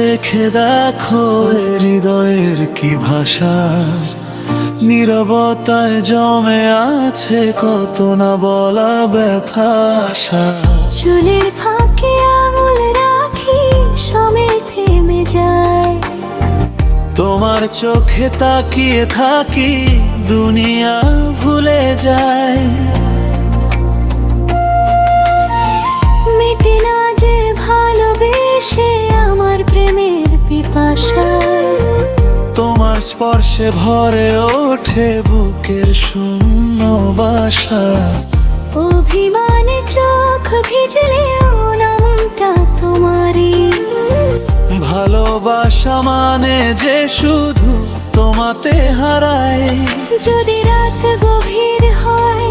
রেখে দেখো হৃদয়ের কি ভাষা, নীরবতায় জমে আছে কত না বলা ব্যথা আশা। চুলের ফাঁকে আঙুল রাখি, সময় থেমে যায়। তোমার চোখে তাকিয়ে থাকি, দুনিয়া ভুলে যায়। মেটে না যে ভালোবেসে আমার প্রেমের পিপাসা। তোমার স্পর্শে ভরে ওঠে বুকের শূন্য বাসা। অভিমানে চোখ ভিজলেও নামটা তোমারই। ভালোবাসা মানে যে শুধু তোমাতে হারায়। যদি রাত গভীর হয়,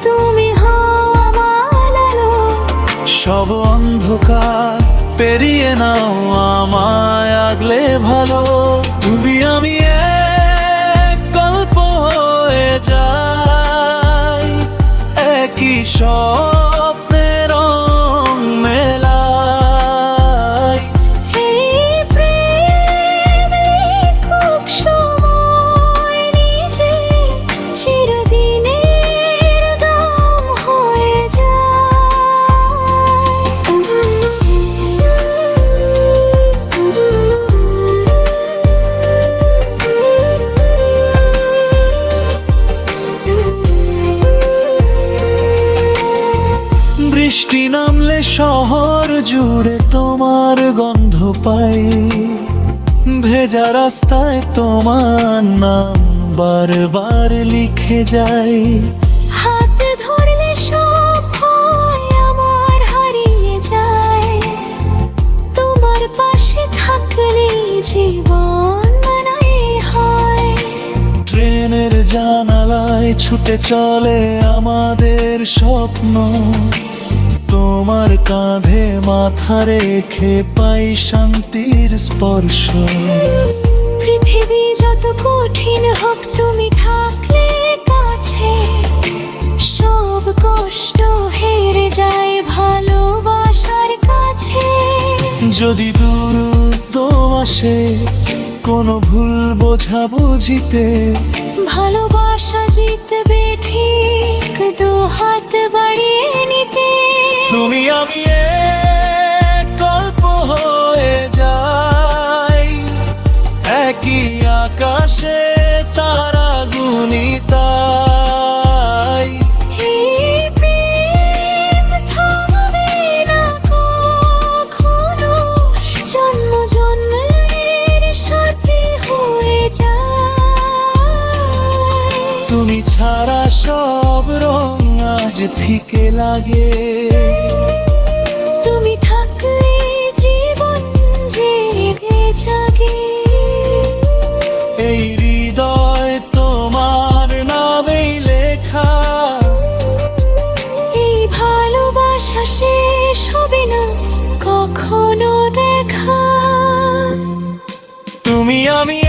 তুমি হও আমার আলো। সব অন্ধকার পেরিয়ে নাও আমায় আগলে ভালো। তুমি আমি এক গল্প হয়ে যাই, একই স্বপ্নের রং মেলাই। এই প্রেম লিখুক সময় নিজে, চিরদিনের দম হয়ে বৃষ্টি নামলে শহর জুড়ে তোমার গন্ধ পাই। ভেজা রাস্তায় তোমার নাম বারবার লিখে যাই। হাত ধরলে সব ভয় আমার হারিয়ে যায়। তোমার পাশে থাকলে জীবন মানায় হয়। ট্রেনের জানালায় ছুটে চলে আমাদের স্বপ্ন, তোমার কাঁধে মাথা রেখে পাই শান্তির স্পর্শ। পৃথিবী যত কঠিন হোক, তুমি থাকলে কাছে। সব কষ্ট হেরে যায় ভালোবাসার কাছে। যদি দূরত্ব আসে কোনো ভুল বোঝাবুঝিতে, ভালোবাসা জিতবে ঠিক দু হাত বাড়িয়ে নিতে। তুমি আমি এক গল্প হয়ে যাই, একই আকাশে তারা গুনি তাই। এই প্রেম থামবে না কখনো, জন্ম জন্মের সাথী হয়ে যায়। তুমি ছাড়া সব রং আজ ফিকে লাগে। তুমি থাকলে জীবন জেগে জাগে। এই হৃদয় তোমার নামেই লেখা। এই ভালোবাসা শেষ হবে না কখনো দেখা। তুমি আমি